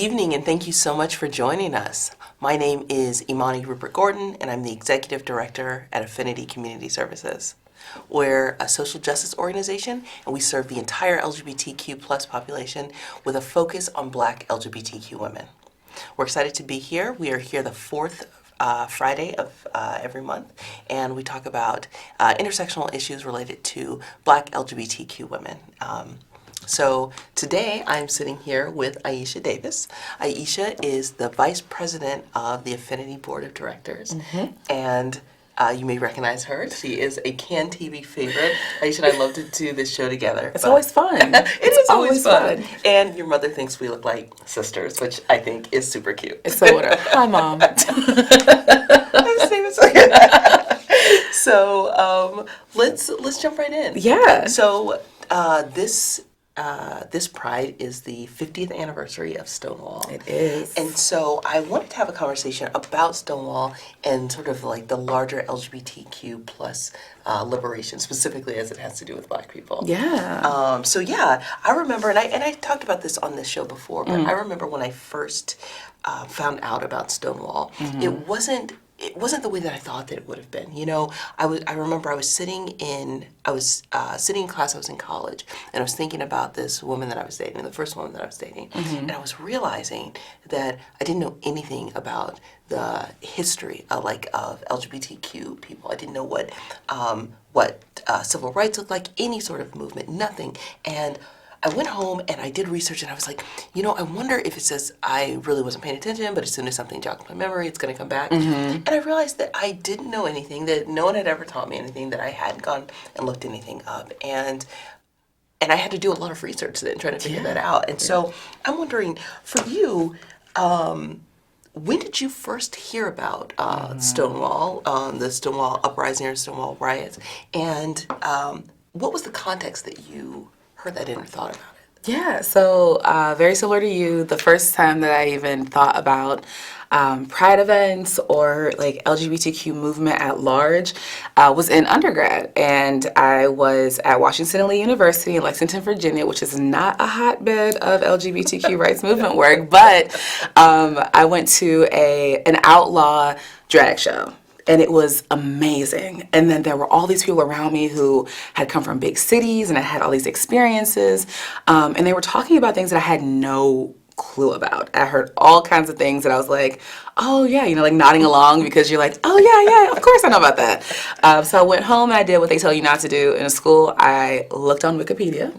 evening, and thank you so much for joining us. My name is Imani Rupert-Gordon, and I'm the Executive Director at Affinity Community Services. We're a social justice organization, and we serve the entire LGBTQ plus population with a focus on Black LGBTQ women. We're excited to be here. We are here the fourth Friday of every month, and we talk about intersectional issues related to Black LGBTQ women. So today I'm sitting here with Aisha Davis. Aisha is the Vice President of the Affinity Board of Directors, and you may recognize her. She is a Can TV favorite. Aisha and I love to do this show together. It's always fun. It is always fun. And your mother thinks we look like sisters, which I think is super cute. It's so whatever. Hi, Mom. So let's jump right in. Yeah. So this Pride is the 50th anniversary of Stonewall. It is. And so I wanted to have a conversation about Stonewall and sort of like the larger LGBTQ plus liberation, specifically as it has to do with Black people. Yeah. So yeah, I remember, and I talked about this on this show before, but I remember when I first found out about Stonewall, it wasn't the way that I thought that it would have been. You know, I remember I was sitting in class, I was in college, and I was thinking about this woman that I was dating, the first woman that I was dating, and I was realizing that I didn't know anything about the history of LGBTQ people. I didn't know what civil rights looked like, any sort of movement, nothing. And I went home and I did research, and I was like, you know, I wonder if it says I really wasn't paying attention, but as soon as something jogs my memory, it's going to come back. And I realized that I didn't know anything, that no one had ever taught me anything, that I hadn't gone and looked anything up. And I had to do a lot of research then, trying to figure that out. And so I'm wondering, for you, when did you first hear about Stonewall, the Stonewall uprising or Stonewall riots? And what was the context that you heard that in or thought about it? Yeah, so very similar to you, the first time that I even thought about Pride events or like LGBTQ movement at large was in undergrad, and I was at Washington and Lee University in Lexington, Virginia, which is not a hotbed of LGBTQ rights movement work, but I went to an outlaw drag show. And it was amazing. And then there were all these people around me who had come from big cities and I had all these experiences. And they were talking about things that I had no clue about. I heard all kinds of things that I was like, oh yeah, you know, like nodding along because you're like, oh yeah, of course I know about that. So I went home and I did what they tell you not to do in a school. I looked on Wikipedia.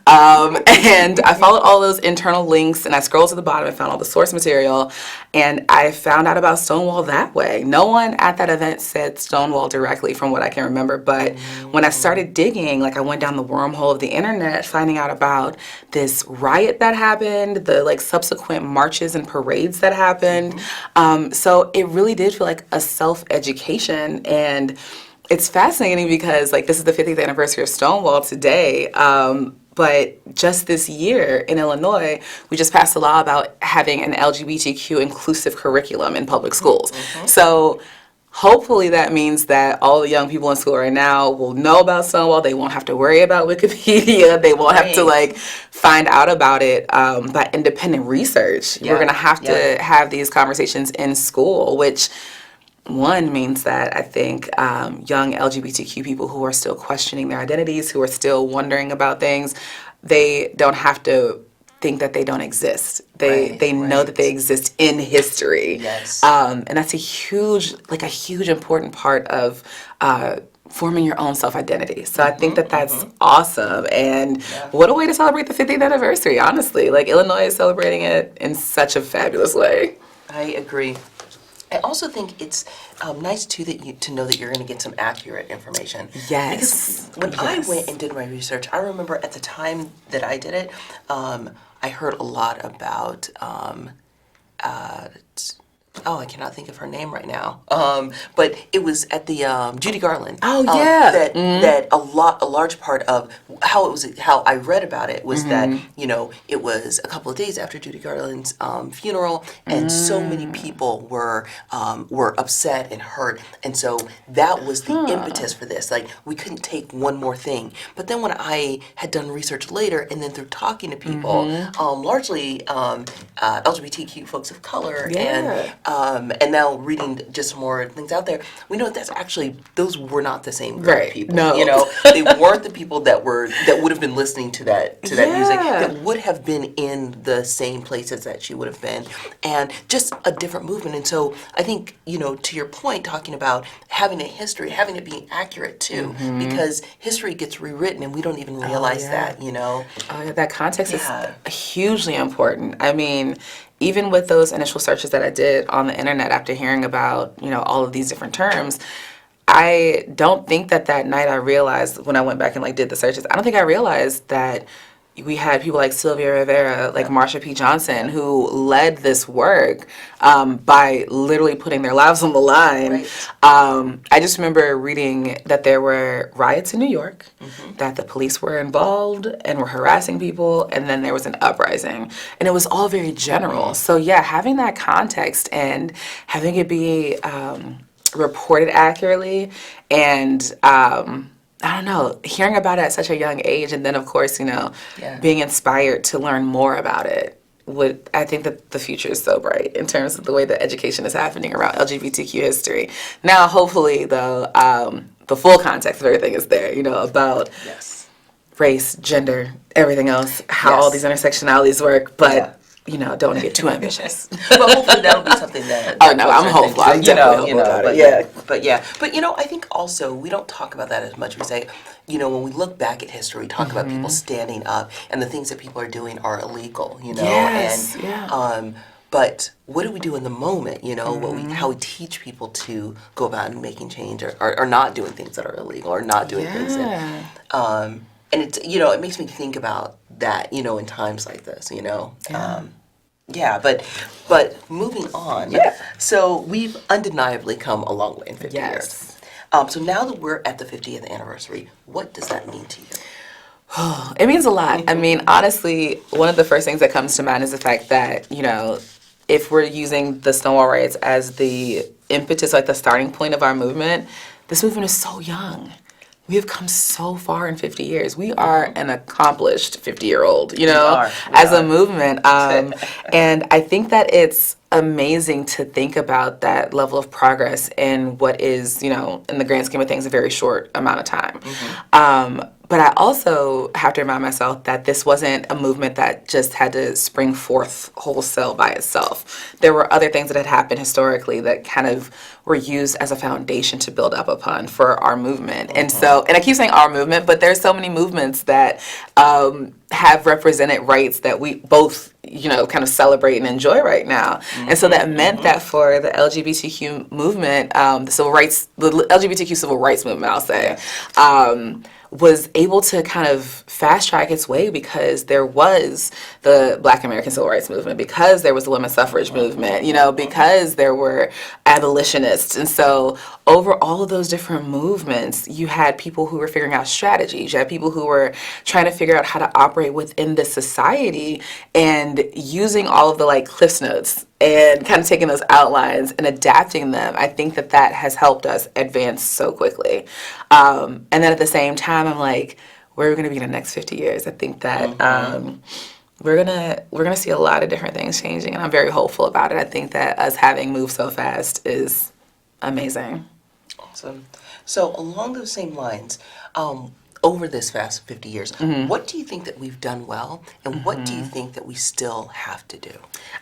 And I followed all those internal links and I scrolled to the bottom and found all the source material, and I found out about Stonewall that way. No one at that event said Stonewall directly from what I can remember, but when I started digging, like I went down the wormhole of the internet finding out about this riot that happened, the like subsequent marches and parades that happened. So it really did feel like a self-education, and it's fascinating because like this is the 50th anniversary of Stonewall today. But just this year in Illinois, we just passed a law about having an LGBTQ inclusive curriculum in public schools. So hopefully that means that all the young people in school right now will know about Stonewall. They won't have to worry about Wikipedia. They won't have to like find out about it by independent research. We're going to have to have these conversations in school, which one means that I think young LGBTQ people who are still questioning their identities, who are still wondering about things, they don't have to think that they don't exist. They know that they exist in history. Yes. And that's a huge important part of forming your own self-identity. So I think that that's awesome. And what a way to celebrate the 50th anniversary, honestly. Like Illinois is celebrating it in such a fabulous way. I agree. I also think it's nice too to know that you're going to get some accurate information. Yes. Because when I went and did my research, I remember at the time that I did it, I heard a lot about oh, I cannot think of her name right now. But it was at the Judy Garland. Oh, yeah. That a large part of how I read about it was that it was a couple of days after Judy Garland's funeral, and so many people were upset and hurt, and so that was the impetus for this. Like, we couldn't take one more thing. But then when I had done research later, and then through talking to people, largely LGBTQ folks of color, and now reading just more things out there, we know that's actually, those were not the same group of people. No. They weren't the people that would have been listening to that music, that would have been in the same places that she would have been, and just a different movement. And so I think, to your point, talking about having a history, having it be accurate too, because history gets rewritten and we don't even realize that. That context is hugely important. I mean, even with those initial searches that I did on the internet after hearing about, all of these different terms, I don't think that night I realized, when I went back and did the searches, I don't think I realized that we had people like Sylvia Rivera, like Marsha P. Johnson, who led this work by literally putting their lives on the line. Right. I just remember reading that there were riots in New York, that the police were involved and were harassing people, and then there was an uprising. And it was all very general. So yeah, having that context and having it be reported accurately, and I don't know, hearing about it at such a young age, and then of course, being inspired to learn more about it, I think that the future is so bright in terms of the way that education is happening around LGBTQ history. Now, hopefully, though, the full context of everything is there, about race, gender, everything else, how all these intersectionalities work, but don't want to get too ambitious. Well, hopefully that'll be something that. Oh no, I'm hopeful. I'm definitely hopeful about it. But I think also we don't talk about that as much. We say, when we look back at history, we talk about people standing up and the things that people are doing are illegal. But what do we do in the moment? How we teach people to go about making change, or not doing things that are illegal, or not doing things that. And it's it makes me think about that in times like this. But moving on. So we've undeniably come a long way in 50 years. So now that we're at the 50th anniversary, what does that mean to you? It means a lot. I mean, honestly, one of the first things that comes to mind is the fact that, if we're using the Stonewall riots as the impetus, like the starting point of our movement, this movement is so young. We have come so far in 50 years. We are an accomplished 50-year-old, as a movement. And I think that it's amazing to think about that level of progress in what is, in the grand scheme of things, a very short amount of time. But I also have to remind myself that this wasn't a movement that just had to spring forth wholesale by itself. There were other things that had happened historically that kind of were used as a foundation to build up upon for our movement. And so, and I keep saying our movement, but there's so many movements that have represented rights that we both, kind of celebrate and enjoy right now. And so that meant that for the LGBTQ movement, the LGBTQ civil rights movement, I'll say, was able to kind of fast track its way because there was the Black American Civil Rights Movement, because there was the women's suffrage movement, because there were abolitionists. And so over all of those different movements, you had people who were figuring out strategies. You had people who were trying to figure out how to operate within this society and using all of the Cliffs Notes and kind of taking those outlines and adapting them. I think that has helped us advance so quickly. And then at the same time, I'm like, where are we going to be in the next 50 years? I think that we're gonna see a lot of different things changing, and I'm very hopeful about it. I think that us having moved so fast is amazing. Awesome. So along those same lines, over this fast 50 years, what do you think that we've done well, and what do you think that we still have to do?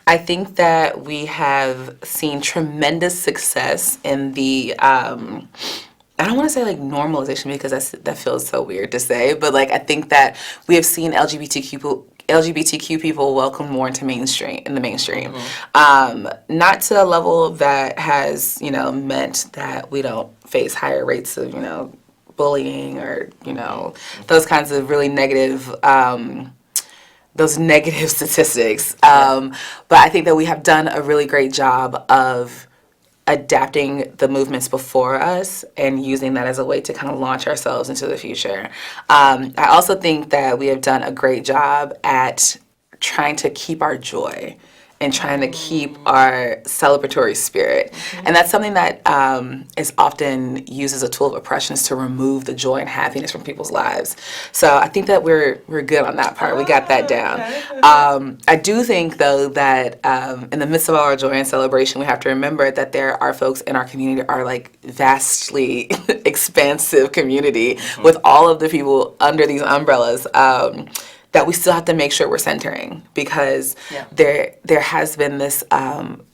I think that we have seen tremendous success in the, I don't want to say normalization, because that feels so weird to say, but I think that we have seen LGBTQ people welcomed more into the mainstream. Not to a level that has, meant that we don't face higher rates of, bullying or, those kinds of really negative those negative statistics. But I think that we have done a really great job of adapting the movements before us and using that as a way to kind of launch ourselves into the future. I also think that we have done a great job at trying to keep our joy and trying to keep our celebratory spirit. And that's something that is often used as a tool of oppression, is to remove the joy and happiness from people's lives. So I think that we're good on that part. We got that down. I do think, though, that in the midst of all our joy and celebration, we have to remember that there are folks in our community, our like vastly expansive community, with all of the people under these umbrellas, that we still have to make sure we're centering, because there has been this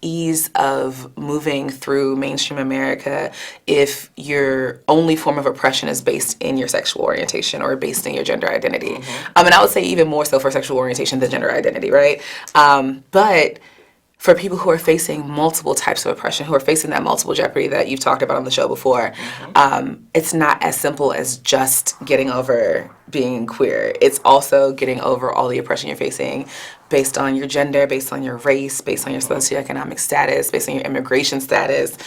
ease of moving through mainstream America if your only form of oppression is based in your sexual orientation or based in your gender identity. And I would say even more so for sexual orientation than gender identity, right? But for people who are facing multiple types of oppression, who are facing that multiple jeopardy that you've talked about on the show before, it's not as simple as just getting over being queer. It's also getting over all the oppression you're facing based on your gender, based on your race, based on your socioeconomic status, based on your immigration status.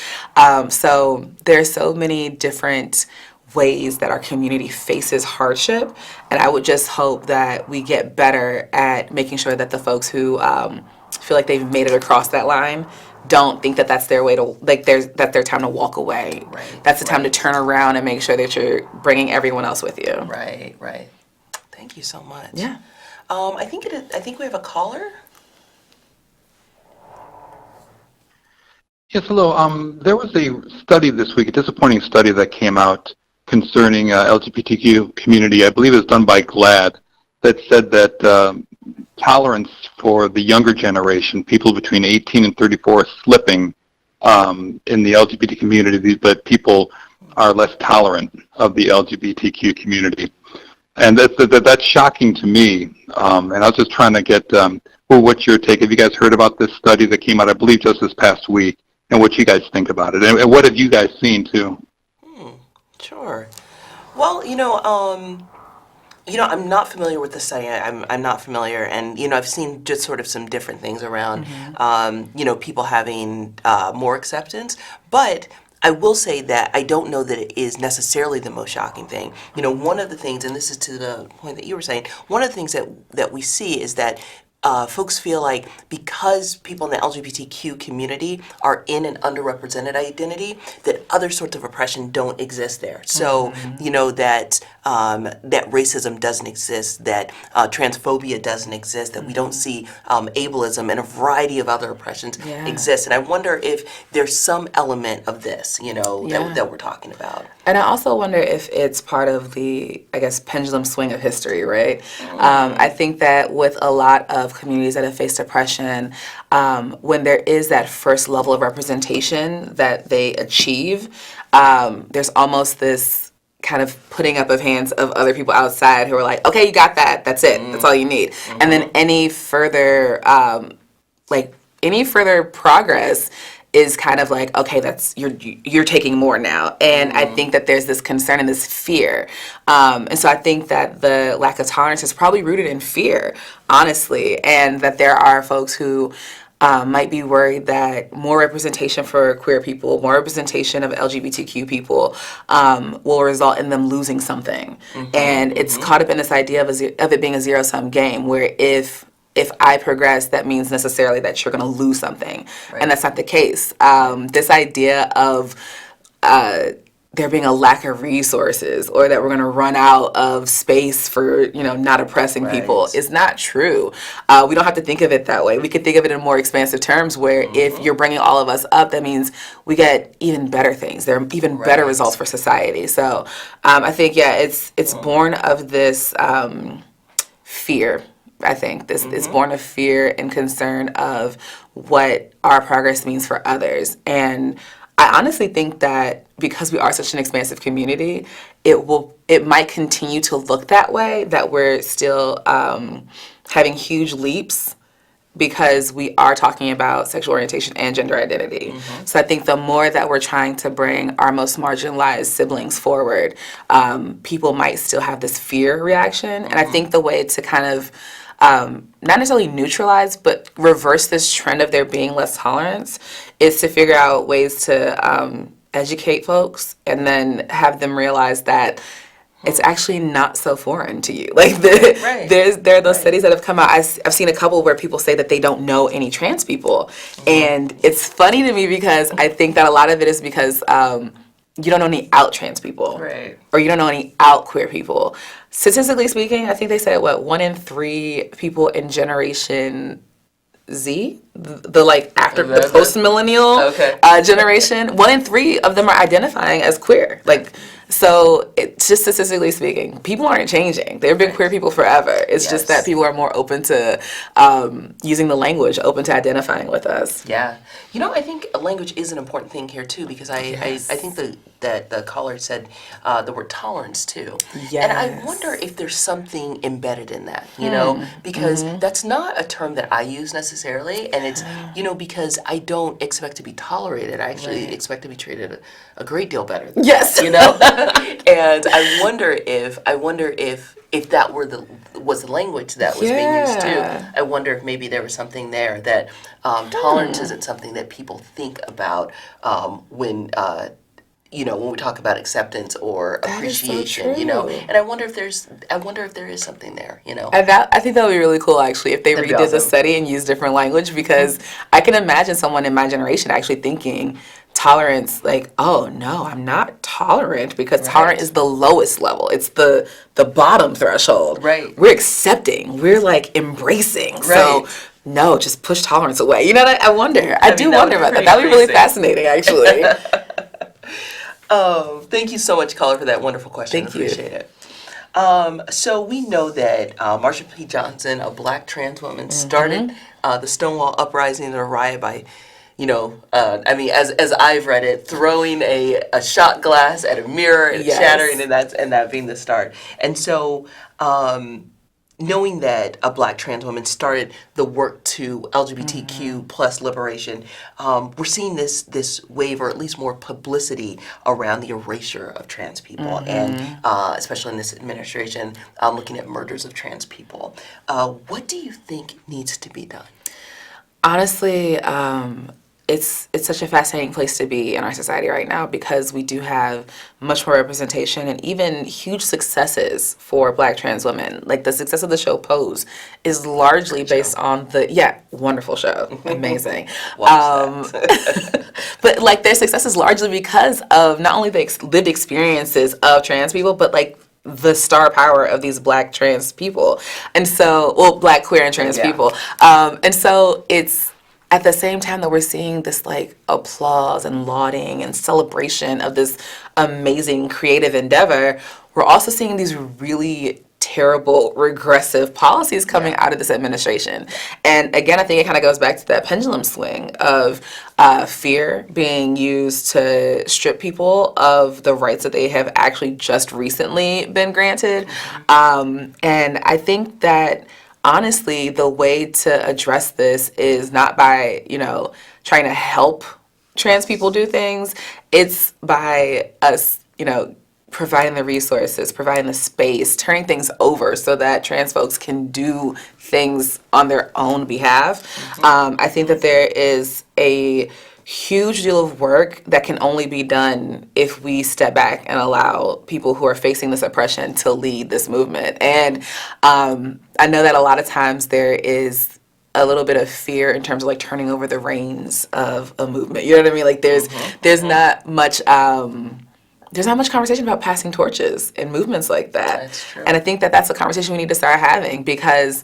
So there's so many different ways that our community faces hardship, and I would just hope that we get better at making sure that the folks who feel like they've made it across that line don't think that that's their way to, like, that's their time to walk away. That's the time to turn around and make sure that you're bringing everyone else with you. Right. Thank you so much. Yeah. I think we have a caller. Yes, hello. There was a study this week, a disappointing study that came out concerning LGBTQ community. I believe it was done by GLAAD, that said that tolerance for the younger generation, people between 18 and 34, is slipping in the LGBT community, but people are less tolerant of the LGBTQ community. And that's shocking to me. And I was just trying to get what's your take? Have you guys heard about this study that came out, I believe, just this past week, and what you guys think about it? And what have you guys seen, too? Sure. Well, I'm not familiar with the study. I'm not familiar, and I've seen just sort of some different things around, people having more acceptance. But I will say that I don't know that it is necessarily the most shocking thing. One of the things, and this is to the point that you were saying, one of the things that we see is that folks feel like because people in the LGBTQ community are in an underrepresented identity, that other sorts of oppression don't exist there. So, that racism doesn't exist, that transphobia doesn't exist, that we don't see ableism and a variety of other oppressions exist. And I wonder if there's some element of this, that we're talking about. And I also wonder if it's part of the, I guess, pendulum swing of history, right? I think that with a lot of communities that have faced oppression, when there is that first level of representation that they achieve, there's almost this kind of putting up of hands of other people outside who are like, okay, you got that, that's it, that's all you need. And then any further progress is kind of like, okay, that's you're taking more now. And I think that there's this concern and this fear. And so I think that the lack of tolerance is probably rooted in fear, honestly, and that there are folks who might be worried that more representation for queer people, more representation of LGBTQ people will result in them losing something. And it's caught up in this idea of it being a zero-sum game, where if I progress, that means necessarily that you're going to lose something. Right. And that's not the case. This idea of there being a lack of resources, or that we're going to run out of space for, not oppressing people, is not true. We don't have to think of it that way. We could think of it in more expansive terms, where if you're bringing all of us up, that means we get even better things. There are even better results for society. So I think, it's born of this fear. I think this is born of fear and concern of what our progress means for others. And I honestly think that because we are such an expansive community, it might continue to look that way, that we're still having huge leaps, because we are talking about sexual orientation and gender identity. So I think the more that we're trying to bring our most marginalized siblings forward, people might still have this fear reaction. And I think the way to kind of not necessarily neutralize, but reverse this trend of there being less tolerance, is to figure out ways to educate folks and then have them realize that it's actually not so foreign to you. Like there are those studies that have come out. I've seen a couple where people say that they don't know any trans people, and it's funny to me because I think that a lot of it is because you don't know any out trans people, Right. or you don't know any out queer people. Statistically speaking, I think they said 1 in 3 people in Generation Z, the like after the post millennial generation, 1 in 3 of them are identifying as queer. Like, so it's just statistically speaking, people aren't changing. There have been queer people forever. It's just that people are more open to using the language, open to identifying with us. Yeah. You know, I think language is an important thing here too, because I think that the caller said the word tolerance too. Yes. And I wonder if there's something embedded in that, you know, because that's not a term that I use necessarily, and it's, you know, because I don't expect to be tolerated. I actually expect to be treated a great deal better than Yes. that, you know? And I wonder if that was the language that was being used too. I wonder if maybe there was something there that tolerance isn't something that people think about when when we talk about acceptance or appreciation, so you know. true. And I wonder if there is something there, you know. And I think that would be really cool, actually, if they That'd be redid the awesome. study and used different language, because I can imagine someone in my generation actually thinking tolerance, like, oh no, I'm not tolerant, because tolerant is the lowest level. It's the bottom threshold. Right. We're accepting. We're like embracing. So no, just push tolerance away. You know what I wonder? I do wonder about that. That would be really fascinating, actually. Thank you so much, caller, for that wonderful question. Thank you. Appreciate it. So we know that Marsha P. Johnson, a black trans woman, started the Stonewall uprising and a riot by, as I've read it, throwing a shot glass at a mirror and shattering, and that being the start. And so, knowing that a black trans woman started the work to LGBTQ plus liberation, we're seeing this wave, or at least more publicity, around the erasure of trans people, and especially in this administration, looking at murders of trans people. What do you think needs to be done? Honestly, it's such a fascinating place to be in our society right now, because we do have much more representation and even huge successes for black trans women. Like, the success of the show Pose is largely based on wonderful show, amazing. But like, their success is largely because of not only the lived experiences of trans people, but like the star power of these black trans people, and so black queer and trans people, and so it's at the same time that we're seeing this like applause and lauding and celebration of this amazing creative endeavor, we're also seeing these really terrible regressive policies coming out of this administration. And again, I think it kind of goes back to that pendulum swing of fear being used to strip people of the rights that they have actually just recently been granted. And I think that honestly, the way to address this is not by, trying to help trans people do things. It's by us, providing the resources, providing the space, turning things over so that trans folks can do things on their own behalf. I think that there is a huge deal of work that can only be done if we step back and allow people who are facing this oppression to lead this movement. And I know that a lot of times there is a little bit of fear in terms of like turning over the reins of a movement. You know what I mean? Like there's not much conversation about passing torches in movements like that. That's true. And I think that that's a conversation we need to start having, because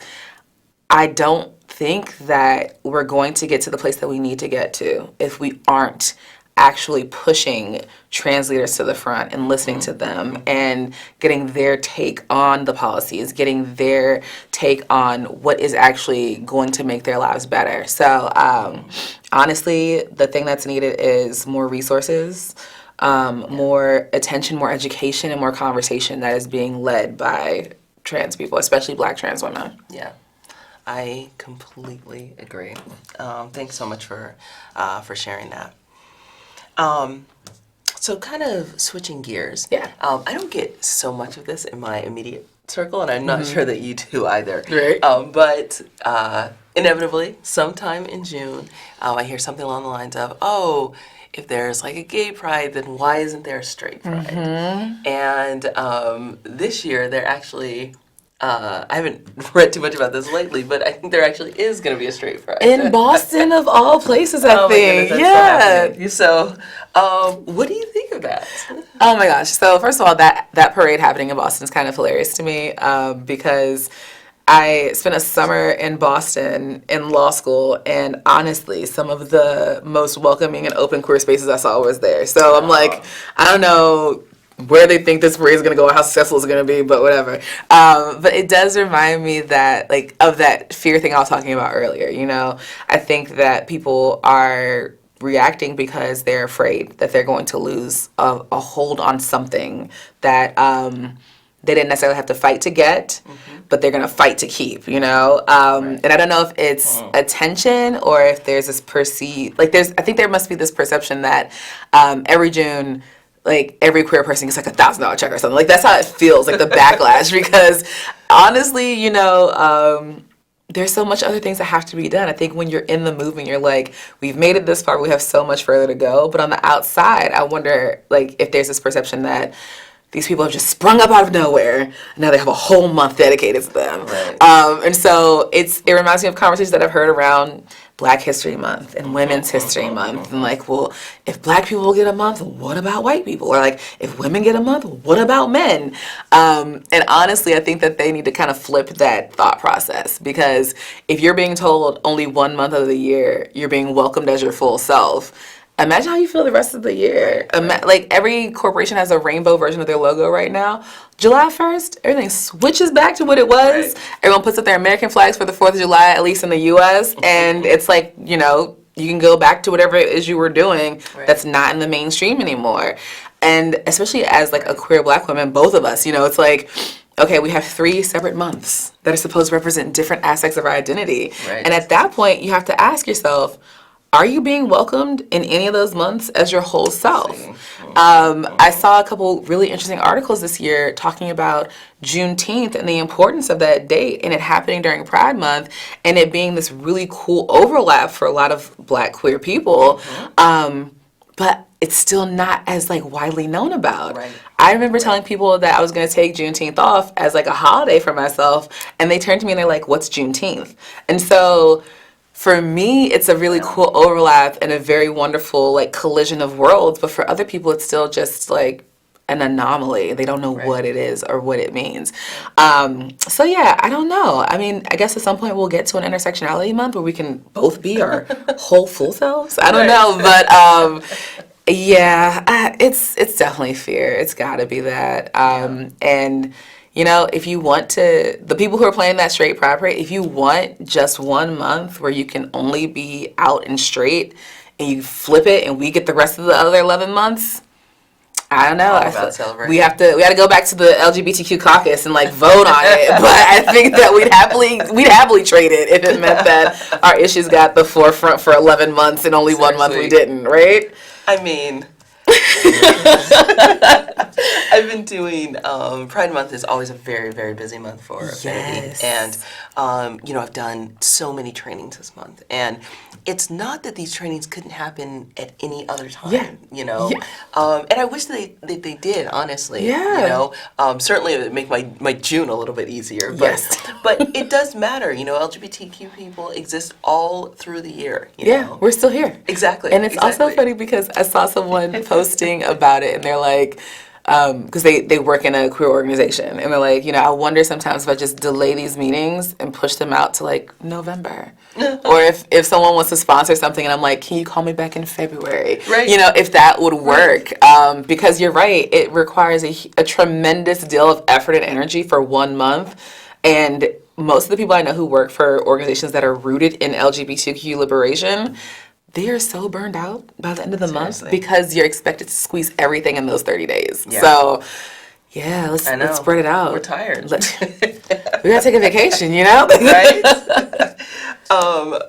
I don't think that we're going to get to the place that we need to get to if we aren't actually pushing trans leaders to the front and listening to them and getting their take on the policies, getting their take on what is actually going to make their lives better. So honestly, the thing that's needed is more resources, more attention, more education, and more conversation that is being led by trans people, especially black trans women. Yeah. I completely agree. Thanks so much for sharing that. So kind of switching gears. Yeah. I don't get so much of this in my immediate circle, and I'm not sure that you do either. Right. But inevitably, sometime in June, I hear something along the lines of, oh, if there's like a gay pride, then why isn't there a straight pride? And this year, they're actually, I haven't read too much about this lately, but I think there actually is going to be a straight pride. In Boston, of all places, I think. My goodness, Yeah. so what do you think of that? Oh my gosh. So first of all, that parade happening in Boston is kind of hilarious to me because I spent a summer in Boston in law school, and honestly, some of the most welcoming and open queer spaces I saw was there. So I'm like, I don't know where they think this parade is going to go or how successful it's going to be, but whatever. But it does remind me that, like, of that fear thing I was talking about earlier, you know? I think that people are reacting because they're afraid that they're going to lose a hold on something that they didn't necessarily have to fight to get, but they're going to fight to keep, you know? And I don't know if it's attention or if there's this I think there must be this perception that every June, like, every queer person gets like $1,000 check or something. Like, that's how it feels, like the backlash, because honestly, you know, there's so much other things that have to be done. I think when you're in the movement, you're like, we've made it this far, we have so much further to go. But on the outside, I wonder, like, if there's this perception that these people have just sprung up out of nowhere, and now they have a whole month dedicated to them. Right. And so it reminds me of conversations that I've heard around Black History Month and Women's History Month. And like, well, if Black people get a month, what about white people? Or like, if women get a month, what about men? And honestly, I think that they need to kind of flip that thought process, because if you're being told only 1 month of the year you're being welcomed as your full self, imagine how you feel the rest of the year. Like, every corporation has a rainbow version of their logo right now. July 1st, everything switches back to what it was. Right. Everyone puts up their American flags for the 4th of July, at least in the U.S., and it's like, you know, you can go back to whatever it is you were doing that's not in the mainstream anymore. And especially as, like, a queer Black woman, both of us, you know, it's like, okay, we have 3 separate months that are supposed to represent different aspects of our identity. Right. And at that point, you have to ask yourself, are you being welcomed in any of those months as your whole self? I saw a couple really interesting articles this year talking about Juneteenth and the importance of that date, and it happening during Pride Month, and it being this really cool overlap for a lot of Black queer people. But it's still not as, like, widely known about. Right. I remember telling people that I was going to take Juneteenth off as, like, a holiday for myself, and they turned to me and they're like, what's Juneteenth? And so for me, it's a really cool overlap and a very wonderful, like, collision of worlds. But for other people, it's still just, like, an anomaly. They don't know what it is or what it means. So, yeah, I don't know. I mean, I guess at some point we'll get to an intersectionality month where we can both be our whole full selves. I don't know. But, yeah, it's definitely fear. It's got to be that. And you know, if you want to, the people who are planning that straight pride parade, if you want just 1 month where you can only be out and straight, and you flip it and we get the rest of the other 11 months, I don't know. We got to go back to the LGBTQ caucus and, like, vote on it. But I think that we'd happily trade it if it meant that our issues got the forefront for 11 months and only 1 month we didn't, right? I mean, I've been doing, Pride Month is always a very, very busy month for Affinity. And, you know, I've done so many trainings this month. And it's not that these trainings couldn't happen at any other time, you know. And I wish they did, honestly. You know, certainly it would make my June a little bit easier. But, but it does matter, you know, LGBTQ people exist all through the year, you know. We're still here. Exactly. And it's also funny because I saw someone posting about it, and they're like, because they work in a queer organization, and they're like, you know, I wonder sometimes if I just delay these meetings and push them out to, like, November. Or if someone wants to sponsor something and I'm like, can you call me back in February? Right. You know, if that would work. Because you're right, it requires a tremendous deal of effort and energy for 1 month. And most of the people I know who work for organizations that are rooted in LGBTQ liberation, they are so burned out by the end of the month because you're expected to squeeze everything in those 30 days. So, yeah, let's spread it out. We're tired. We gotta take a vacation, you know? Right?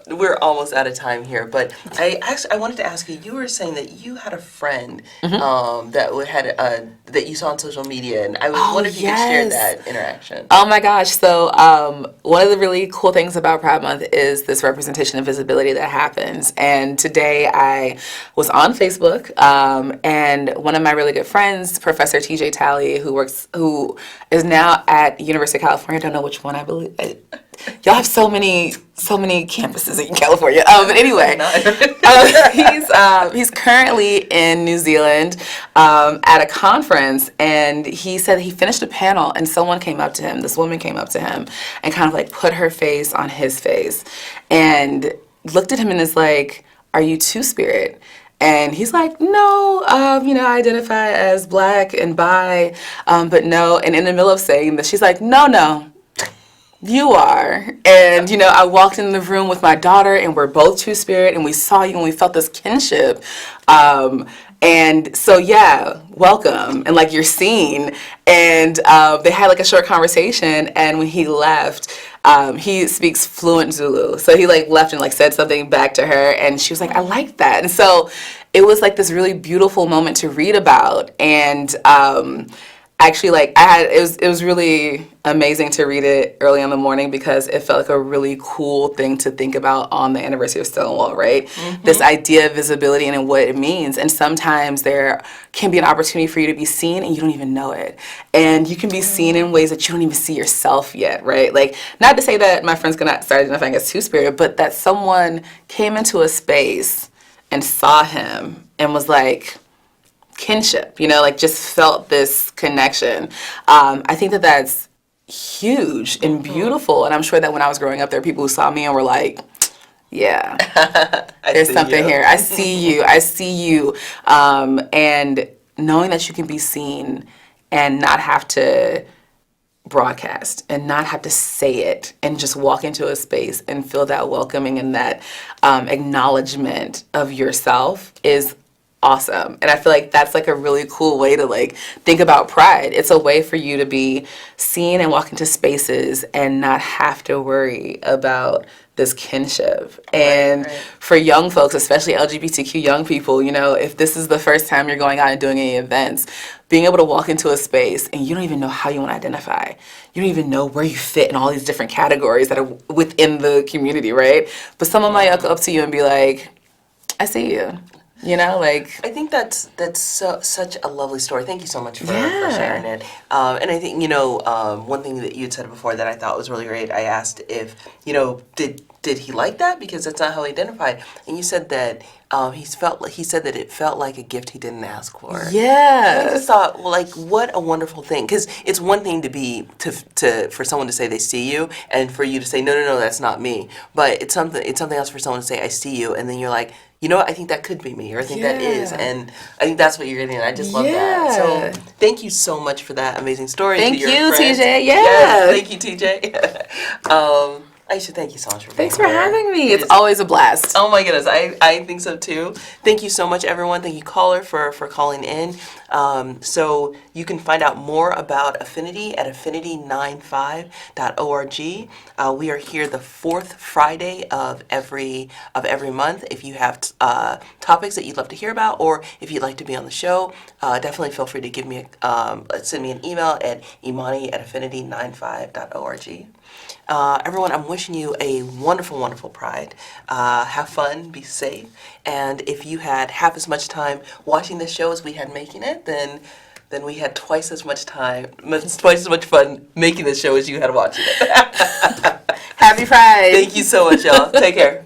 We're almost out of time here, but I wanted to ask you. You were saying that you had a friend that you saw on social media, and I was wondering if you could share that interaction. Oh my gosh! So one of the really cool things about Pride Month is this representation and visibility that happens. And today I was on Facebook, and one of my really good friends, Professor TJ Talley, who is now at University of California. I don't know which one. I believe. Y'all have so many campuses in California. But anyway, he's currently in New Zealand at a conference, and he said he finished a panel, and someone came up to him. This woman came up to him and kind of like put her face on his face and looked at him and is like, "Are you Two-Spirit?" And he's like, "No, I identify as black and bi, but no." And in the middle of saying this, she's like, "No. You are." And, I walked in the room with my daughter, and we're both Two-Spirit, and we saw you, and we felt this kinship. And so, welcome, and, you're seen. And they had, a short conversation, and when he left, he speaks fluent Zulu. So he, left and, said something back to her, and she was like, "I like that." And so it was, this really beautiful moment to read about. And actually, it was really amazing to read it early in the morning because it felt like a really cool thing to think about on the anniversary of Stonewall, right? Mm-hmm. This idea of visibility and what it means. And sometimes there can be an opportunity for you to be seen and you don't even know it. And you can be seen in ways that you don't even see yourself yet, right? Not to say that my friend's gonna start identifying as Two-Spirit, but that someone came into a space and saw him and was like, kinship, just felt this connection. I think that that's huge and beautiful. And I'm sure that when I was growing up, there were people who saw me and were like, yeah, there's something here. I see you. And knowing that you can be seen and not have to broadcast and not have to say it and just walk into a space and feel that welcoming and that acknowledgement of yourself is awesome. And I feel like that's a really cool way to think about pride. It's a way for you to be seen and walk into spaces and not have to worry about this kinship. And right. For young folks, especially LGBTQ young people, if this is the first time you're going out and doing any events, being able to walk into a space and you don't even know how you want to identify. You don't even know where you fit in all these different categories that are within the community, right? But someone might come up to you and be like, "I see you." I think that's such a lovely story. Thank you so much for sharing it. And I think, one thing that you had said before that I thought was really great, I asked if, did he like that? Because that's not how he identified. And you said that he said that it felt like a gift he didn't ask for. Yeah. And I just thought, what a wonderful thing. Because it's one thing for someone to say they see you, and for you to say, no, that's not me. But it's something else for someone to say, "I see you," and then you're like, I think that could be me, or I think that is. And I think that's what you're getting at. I just love that. So thank you so much for that amazing story. Thank you, TJ. Yes, thank you, TJ. Aisha, thank you so much for being here. Thanks for having me. It's always a blast. Oh my goodness, I think so too. Thank you so much, everyone. Thank you, caller, for calling in. So you can find out more about Affinity at affinity95.org. We are here the fourth Friday of every month. If you have topics that you'd love to hear about, or if you'd like to be on the show, definitely feel free to send me an email at imani@affinity95.org. Everyone, I'm wishing you a wonderful, wonderful Pride. Have fun, be safe, and if you had half as much time watching this show as we had making it, then we had twice as much fun making this show as you had watching it. Happy Pride! Thank you so much, y'all. Take care.